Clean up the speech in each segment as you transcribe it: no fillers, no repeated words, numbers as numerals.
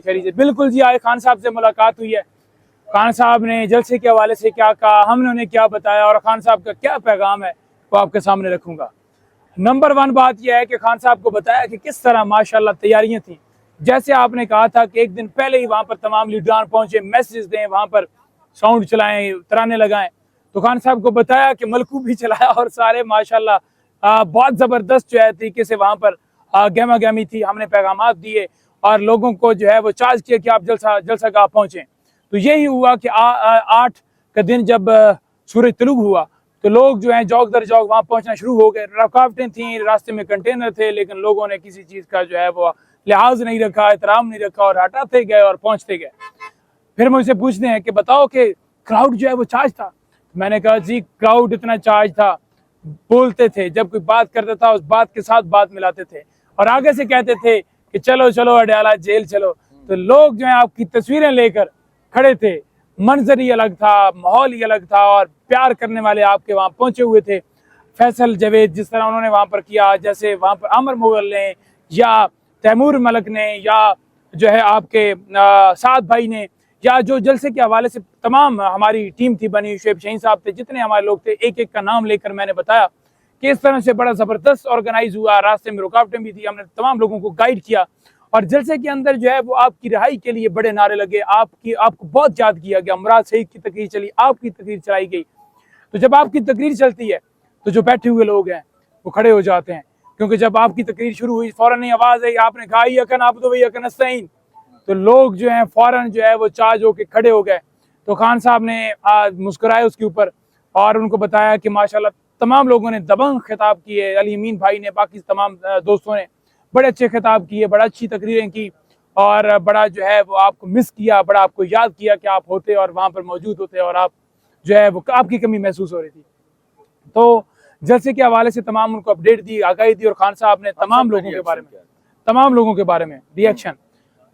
खैरियत? बिल्कुल जी, आज खान साहब से मुलाकात हुई है। खान साहब ने जलसे के हवाले से क्या कहा, हमने उन्हें क्या बताया और खान साहब का क्या पैगाम है वो आपके सामने रखूंगा। नंबर 1 बात यह है कि खान साहब को बताया कि किस तरह माशाल्लाह तैयारियां थी। जैसे आपने कहा था कि एक दिन पहले ही वहाँ पर तमाम लीडरान पहुंचे, मैसेज दें, वहाँ पर साउंड चलाएं, तराने लगाएं। तो खान साहब को बताया कि मलकू भी चलाया और सारे माशाल्लाह बहुत ज़बरदस्त जो है तरीके से वहाँ पर गहमा गहमी थी। हमने पैगाम दिए और लोगों को जो है वो चार्ज किया कि आप जलसा गाह पहुँचें। तो यही हुआ कि 8 का दिन जब सूरज तलुग हुआ तो लोग जो हैं जौक दर जौक वहाँ पहुँचना शुरू हो गए। रुकावटें थी, रास्ते में कंटेनर थे, लेकिन लोगों ने किसी चीज़ का जो है वो लिहाज नहीं रखा, एहतराम नहीं रखा और हटाते गए और पहुँचते गए। फिर मुझसे पूछते हैं कि बताओ कि क्राउड जो है वो चार्ज था। मैंने कहा जी क्राउड इतना चार्ज था, बोलते थे, जब कोई बात करता था उस बात के साथ बात मिलाते थे और आगे से कहते थे कि चलो चलो अडयाला जेल चलो। तो लोग जो है आपकी तस्वीरें लेकर खड़े थे, मंजर ही अलग था, माहौल ही अलग था और प्यार करने वाले आपके वहाँ पहुंचे हुए थे। फैसल जावेद जिस तरह उन्होंने वहाँ पर किया, जैसे वहाँ पर आमिर मुगल ने या तैमूर मलक ने या जो है आपके साद भाई ने या जो जलसे के हवाले से तमाम हमारी टीम थी बनी, शुएब शाहीन साहब थे, जितने हमारे लोग थे, एक एक का नाम लेकर मैंने बताया कि इस तरह से बड़ा ज़बरदस्त ऑर्गेनाइज हुआ। रास्ते में रुकावटें भी थी, हमने तमाम लोगों को गाइड किया और जलसे के अंदर जो है वो आपकी रिहाई के लिए बड़े नारे लगे, आपको बहुत याद किया गया। मुराद शहीद की तकरीर चली, आपकी तकरीर चलाई गई। तो जब आपकी तकरीर चलती है तो जो बैठे हुए लोग हैं वो खड़े हो जाते हैं, क्योंकि जब आपकी तकरीर शुरू हुई फ़ौरन ही आवाज़ आई, आपने कहा यकन आप तो यकन नस्तईन, तो लोग जो हैं फ़ौरन जो है वो चार्ज होकर खड़े हो गए। तो खान साहब ने मुस्कुराए उसके ऊपर और उनको बताया कि माशाल्लाह तमाम लोगों ने दबंग खिताब किए, अली अमीन भाई ने, बाकी तमाम दोस्तों ने बड़े अच्छे खिताब किए, बड़ा अच्छी तकरीरें की और बड़ा जो है वो आपको मिस किया, बड़ा आपको याद किया कि आप होते और वहाँ पर मौजूद होते और आप जो है वो आपकी कमी महसूस हो रही थी। तो जलसे के हवाले से तमाम उनको अपडेट दी, आगाही दी और खान साहब ने तमाम लोगों के बारे में रिएक्शन।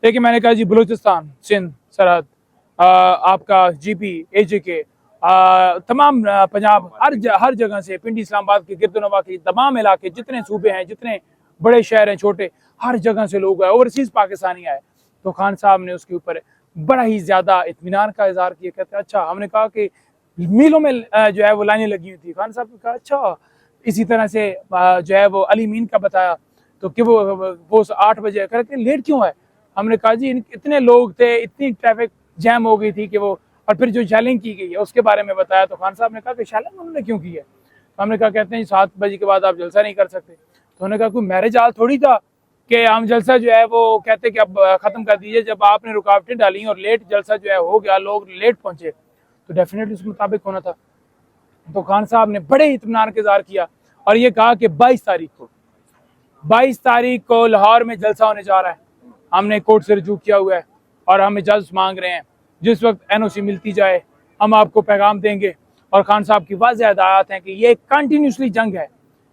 देखिए मैंने कहा जी बलूचिस्तान, सिंध सरहद, आपका जीपी, AJK, तमाम पंजाब, हर जगह से, पिंडी इस्लामाबाद के गिरदोनवा के तमाम इलाके, जितने सूबे हैं, जितने बड़े शहर हैं, छोटे, हर जगह से लोग आए, ओवरसीज पाकिस्तानी आए। तो खान साहब ने उसके ऊपर बड़ा ही ज़्यादा इत्मीनान का इजहार किया। कहते अच्छा, हमने कहा कि मीलों में जो है वो लाइनें लगी हुई थी। खान साहब ने कहा अच्छा। इसी तरह से जो है वो अली मीन का बताया तो कि वो 8 बजे करके लेट क्यों है। हमने कहा जी इतने लोग थे, इतनी ट्रैफिक जैम हो गई थी कि वो, और फिर जो शैलिंग की गई है उसके बारे में बताया। तो खान साहब ने कहा कि शैलिंग उन्होंने क्यों की है। तो हमने कहा कहते हैं 7 बजे के बाद आप जलसा नहीं कर सकते। तो उन्होंने कहा कोई मैरिज हाल थोड़ी था कि हम जलसा जो है वो कहते कि अब ख़त्म कर दीजिए। जब आपने रुकावटें डाली और लेट जलसा जो है हो गया, लोग लेट पहुँचे, तो डेफिनेटली उस मुताबिक होना था। तो खान साहब ने बड़े इत्मीनान के इज़हार किया और ये कहा कि 22 तारीख को लाहौर में जलसा होने जा रहा है। हमने कोर्ट से रजू किया हुआ है और हम इजाज़त मांग रहे हैं, जिस वक्त NOC मिलती जाए हम आपको पैगाम देंगे। और खान साहब की वाज़ेह हिदायत हैं कि ये कंटिन्यूसली जंग है,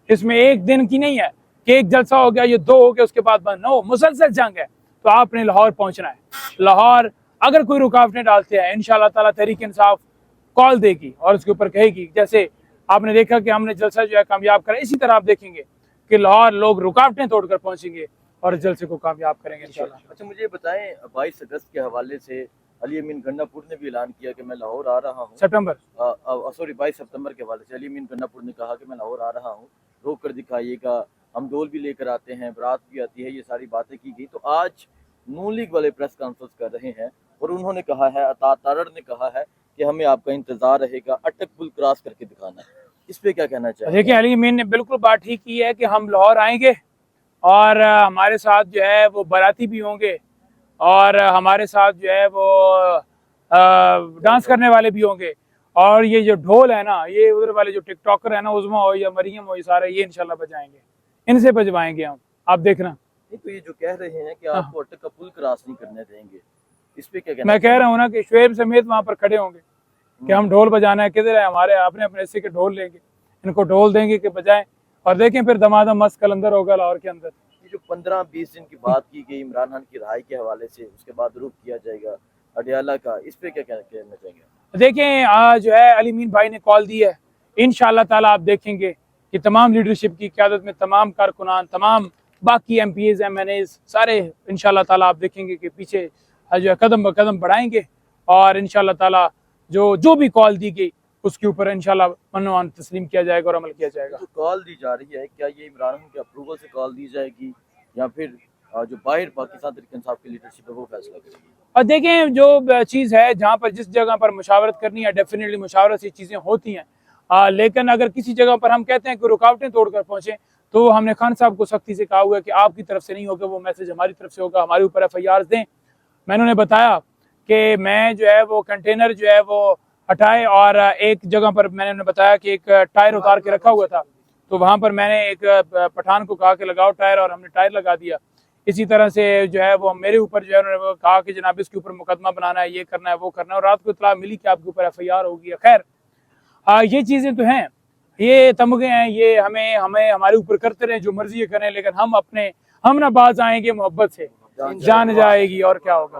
इसमें एक दिन की नहीं है कि एक जलसा हो गया, ये 2 हो गया उसके बाद बंद, नो, मुसलसल जंग है। तो आपने लाहौर पहुँचना है। लाहौर अगर कोई रुकावटें डालते हैं इंशाअल्लाह ताला तहरीक इंसाफ कॉल देगी और उसके ऊपर कहेगी। जैसे आपने देखा कि हमने जलसा जो है कामयाब करा, इसी तरह आप देखेंगे कि लाहौर लोग रुकावटें तोड़कर पहुँचेंगे और जलसे को कामयाब करेंगे इंशाअल्लाह। अच्छा मुझे बताएं, 22 अगस्त के हवाले से अली अमीन गन्नापुर ने भी ऐलान किया कि मैं लाहौर आ रहा हूँ। 22 सितंबर के हवाले से अली अमीन गन्नापुर ने कहा कि मैं लाहौर आ रहा हूँ, रोक कर दिखाइएगा, हम डोल भी लेकर आते हैं, बारात भी आती है, ये सारी बातें की गई। तो आज नून लीग वाले प्रेस कॉन्फ्रेंस कर रहे हैं और उन्होंने कहा है, अता तारड़ ने कहा है कि हमें आपका इंतजार रहेगा, अटक पुल क्रॉस करके दिखाना है। इस पे क्या कहना चाहिए? देखिए अली अमीन ने बिल्कुल बात ठीक की है कि हम लाहौर आएंगे और हमारे साथ जो है वो बाराती भी होंगे और हमारे साथ जो है वो डांस करने वाले भी होंगे। और ये जो ढोल है ना, ये उधर वाले जो टिकटॉकर है ना, उज़मा हो या मरियम हो, ये सारे ये इंशाल्लाह बजाएंगे, इनसे बजवाएंगे हम, आप देखना। नहीं तो ये जो कह रहे हैं कि आपको अटक का पुल क्रॉस नहीं करने देंगे, इस पे क्या कहना? मैं कह रहा हूँ ना कि शुएब समेत वहाँ पर खड़े होंगे कि हम ढोल बजाना है, किधर है हमारे, अपने अपने हिस्से के ढोल लेंगे, इनको ढोल देंगे कि बजाएं और देखें फिर दमादम मस्त कलंदर होगा लाहौर के अंदर। ये जो 15-20 दिन की बात की गई इमरान खान की रिहाई के हवाले से, उसके बाद रुख किया जाएगा अडयाला का, इस पे क्या कहना चाहेंगे? देखें जो है अली अमीन भाई ने कॉल दी है, इंशाअल्लाह ताला आप देखेंगे कि तमाम लीडरशिप की क़यादत में तमाम कारकुनान, तमाम बाकी MPs MNAs सारे इंशाल्लाह ताला आप देखेंगे कि पीछे जो है कदम ब कदम बढ़ाएंगे और इंशाल्लाह ताला जो भी कॉल दी गई उसके ऊपर इंशाल्लाह मनो तस्लीम किया जाएगा और अमल किया जाएगा। जो कॉल दी जा रही है क्या ये इमरान खान के अप्रूवल से कॉल दी जाएगी या फिर जो बाहर पाकिस्तान तहरीक इंसाफ की लीडरशिप है वो फैसला करेगी? और देखें जो चीज़ है जहाँ पर जिस जगह पर मुशावरत करनी है डेफिनेटली मुशावरत से चीज़ें होती हैं, लेकिन अगर किसी जगह पर हम कहते हैं कि रुकावटें तोड़कर पहुँचें तो हमने खान साहब को सख्ती से कहा हुआ है कि आपकी तरफ से नहीं होगा, वो मैसेज हमारी तरफ से होगा, हमारे ऊपर FIRs दें। मैंने उन्हें बताया कि मैं जो है वो कंटेनर जो है वो हटाए और एक जगह पर मैंने उन्हें बताया कि एक टायर उतार के रखा हुआ था, तो वहाँ पर मैंने एक पठान को कहा कि लगाओ टायर और हमने टायर लगा दिया। इसी तरह से जो है वो मेरे ऊपर जो है उन्होंने कहा कि जनाब इसके ऊपर मुकदमा बनाना है, ये करना है, वो करना है, और रात को इत्तला मिली कि आपके ऊपर FIR होगी। खैर ये चीज़ें तो हैं, ये तमगे हैं, ये हमें हमारे ऊपर करते रहे जो मर्जी करें, लेकिन हम ना बाज आएंगे मोहब्बत से जान जाएगी और क्या होगा।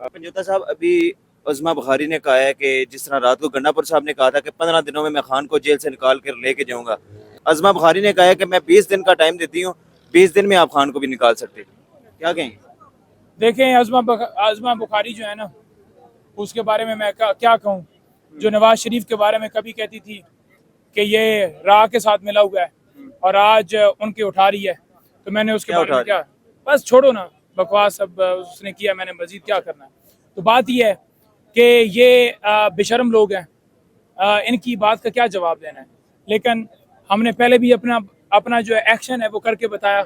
पंजोता साहब, अभी उस्मा बुखारी ने कहा है कि जिस तरह रात को गंडापुर साहब ने कहा था कि 15 दिनों में मैं खान को जेल से निकाल कर लेके जाऊंगा, उस्मा बुखारी ने कहा है कि मैं 20 दिन का टाइम देती हूँ, 20 दिन में आप खान को भी निकाल सकते हैं, क्या कहेंगे? देखें उस्मा बुखारी जो है ना उसके बारे में मैं क्या कहूँ, जो नवाज शरीफ के बारे में कभी कहती थी कि ये राह के साथ मिला हुआ है और आज उनकी उठा रही है, तो मैंने उसके बारे में क्या, बस छोड़ो ना बकवास, अब उसने किया, मैंने मजीद क्या करना है। तो बात यह है कि ये बेशर्म लोग हैं, इनकी बात का क्या जवाब देना है, लेकिन हमने पहले भी अपना जो एक्शन है वो करके बताया।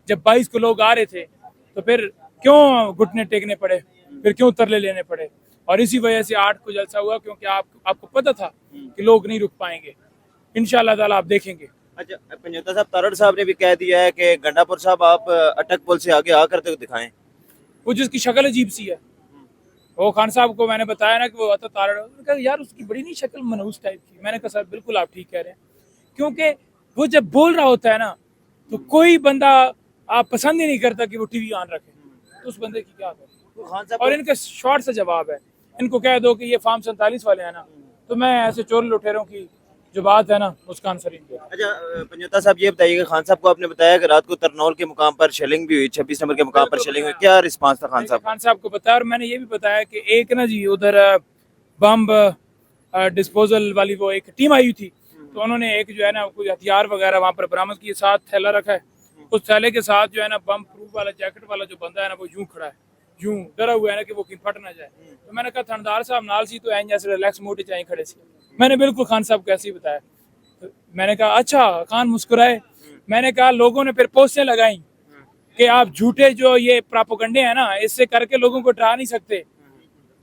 जब 22 को लोग आ रहे थे तो फिर क्यों घुटने टेकने पड़े, फिर क्यों तरले लेने पड़े, और इसी वजह से 8 को जलसा हुआ, क्योंकि आपको पता था कि लोग नहीं रुक पाएंगे। इंशाल्लाह ताला आप देखेंगे। अच्छा पंजोता साहब, तारड़ साहब ने भी कह दिया है कि गंडापुर साहब आप अटक पुल से आगे आ करते दिखाएं। वो जिसकी शक्ल अजीब सी है, वो खान साहब को मैंने बताया ना कि वो आता तारड़, कहा यार उसकी बड़ी नहीं शक्ल मनहूस टाइप की। मैंने कहा सर बिल्कुल आप ठीक कह रहे हैं, क्योंकि वो जब बोल रहा होता है ना तो कोई बंदा आप पसंद ही नहीं करता कि वो टीवी ऑन रखे, तो उस बंदे की क्या करें। और इनका शॉर्ट सा जवाब है, इनको कह दो कि ये फार्म 47 वाले हैं ना, तो मैं ऐसे चोर लुटेरों की जो बात है ना उसका आंसर ही। अच्छा पंजोता साहब, ये बताइएगा, खान साहब को आपने बताया कि रात को तरनौल के मुकाम पर शेलिंग भी हुई, 26 नंबर के मुकाम पर शेलिंग हुई, क्या रिस्पांस था खान साहब को बताया। और मैंने ये भी बताया कि एक ना जी उधर बम डिस्पोजल वाली वो एक टीम आई थी, तो उन्होंने एक जो है ना कोई हथियार वगैरह वहाँ पर बरामद किए, साथ थैला रखा है, उस थैले के साथ जो है ना बम प्रूफ वाला जैकेट वाला जो बंदा है ना वो यूं खड़ा है, यूं डरा हुआ है ना कि वो फट ना जाए। तो मैंने कहा थानेदार साहब नाल सी तो ऐं जैसे रिलैक्स मोड चाहिए खड़े सी। मैंने बिल्कुल खान साहब को ऐसे ही बताया। तो मैंने कहा अच्छा, खान मुस्कुराए। मैंने कहा लोगों ने फिर पोस्टें लगाई कि आप झूठे जो ये प्रोपेगेंडे हैं ना इससे करके लोगों को डरा नहीं सकते,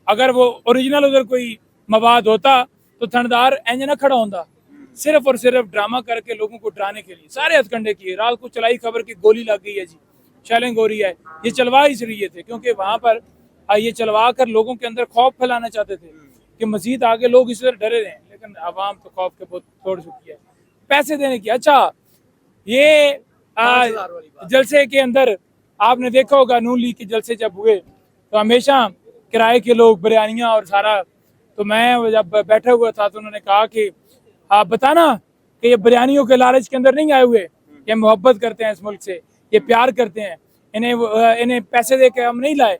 अगर वो ओरिजिनल उधर कोई मवाद होता तो थानेदार ऐं ना खड़ा होता, सिर्फ और सिर्फ ड्रामा करके लोगों को डराने के लिए सारे हथकंडे किए। रात को चलाई खबर की गोली लग गई है जी, शेलिंग हो रही है, ये चलवा इसलिए थे क्योंकि वहां पर ये चलवा कर लोगों के अंदर खौफ फैलाना चाहते थे कि मजीद आगे लोग इस तरह डरे रहे, लेकिन आवाम तो खौफ के बहुत तोड़ चुकी है। पैसे देने की, अच्छा ये जलसे के अंदर आपने देखा होगा नून लीग के जलसे जब हुए तो हमेशा किराए के लोग बिरयानियाँ और सारा, तो मैं जब बैठा हुआ था तो उन्होंने कहा कि आप बताना कि ये बिरयानियों के लालच के अंदर नहीं आए हुए, ये मोहब्बत करते हैं इस मुल्क से, ये प्यार करते हैं, इन्हें पैसे दे के हम नहीं लाए।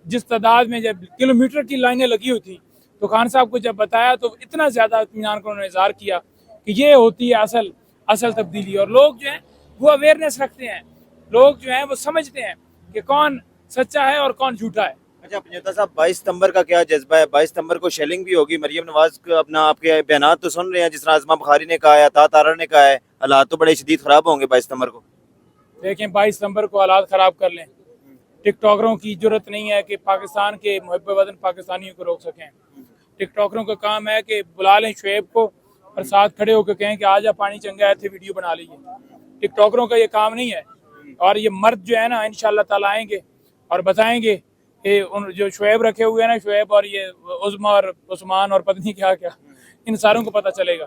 जिस तादाद में जब किलोमीटर की लाइनें लगी हुई थी तो खान साहब को जब बताया तो इतना ज़्यादा इत्मीनान को उन्होंने इज़हार किया कि ये होती है असल तब्दीली। और लोग जो हैं वो अवेयरनेस रखते हैं, लोग जो हैं वो समझते हैं कि कौन सच्चा है और कौन झूठा है। अच्छा पंजोता साहब, 22 सितंबर का क्या जज्बा है? 22 सितंबर को शेलिंग भी होगी, मरियम नवाज को अपना आपके बयान तो सुन रहे हैं, जिस तरह आज़मा बुखारी ने कहा है, तारड़ ने कहा है, हालात तो बड़े शदीद खराब होंगे 22 सितंबर को। देखें 22 सितंबर को हालात ख़राब कर लें, टिकटॉकरों की जरूरत नहीं है कि पाकिस्तान के मुहब्बे वतन पाकिस्तानियों को रोक सकें। टिकटॉकरों का काम है कि बुला लें शुएब को और साथ खड़े होकर कहें कि आजा पानी चंगा है थे वीडियो बना लीजिए। टिकटॉकरों का ये काम नहीं है। और ये मर्द जो है ना इंशाल्लाह ताला आएंगे और बताएंगे कि उन जो शुएब रखे हुए हैं ना, शुएब और ये उज़मा और उस्मान और पत्नी क्या क्या, इन सारों को पता चलेगा।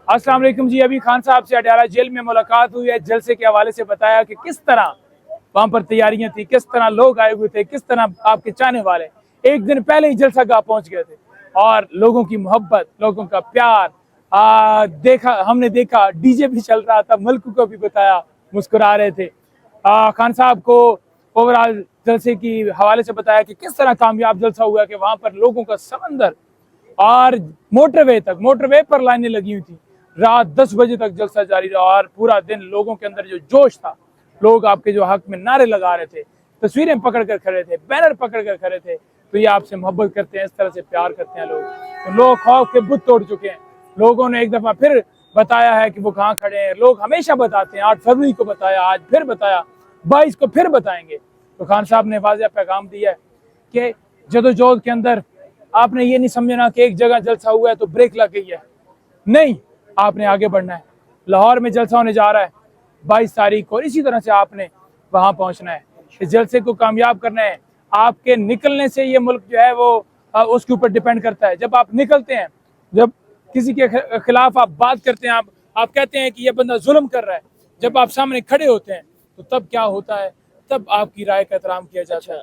अस्सलाम वालेकुम जी, अभी खान साहब से अडयाला जेल में मुलाकात हुई है। जलसे के हवाले से बताया कि किस तरह वहाँ पर तैयारियां थी, किस तरह लोग आए हुए थे, किस तरह आपके चाहने वाले एक दिन पहले ही जलसा गाह पहुँच गए थे और लोगों की मोहब्बत, लोगों का प्यार हमने देखा। डीजे भी चल रहा था, मुल्क को भी बताया मुस्कुरा रहे थे। खान साहब को ओवरऑल जलसे की हवाले से बताया कि किस तरह कामयाब जलसा हुआ कि वहाँ पर लोगों का समंदर और मोटरवे पर लाइनें लगी हुई थी। रात 10 बजे तक जलसा जारी रहा और पूरा दिन लोगों के अंदर जो जोश था, लोग आपके जो हक में नारे लगा रहे थे, तस्वीरें पकड़ कर खड़े थे, बैनर पकड़ कर खड़े थे। तो ये आपसे मोहब्बत करते हैं, इस तरह से प्यार करते हैं लोग। तो लोग खौफ के बुत तोड़ चुके हैं। लोगों ने एक दफा फिर बताया है कि वो कहाँ खड़े हैं। लोग हमेशा बताते हैं, 8 फरवरी को बताया, आज फिर बताया, 22 को फिर बताएंगे। तो खान साहब ने वाज़ेह पैगाम दिया है कि जदोजहद के अंदर आपने ये नहीं समझना कि एक जगह जलसा हुआ है तो ब्रेक लग गई है, नहीं, आपने आगे बढ़ना है। लाहौर में जलसा होने जा रहा है 22 तारीख को, और इसी तरह से आपने वहां पहुंचना है। इस जलसे को कामयाब करना है। आपके निकलने से ये मुल्क जो है वो उसके ऊपर डिपेंड करता है। जब आप निकलते हैं, जब किसी के खिलाफ आप बात करते हैं, आप कहते हैं कि ये बंदा जुल्म कर रहा है, जब आप सामने खड़े होते हैं तो तब क्या होता है, तब आपकी राय का एहतराम किया जाता है।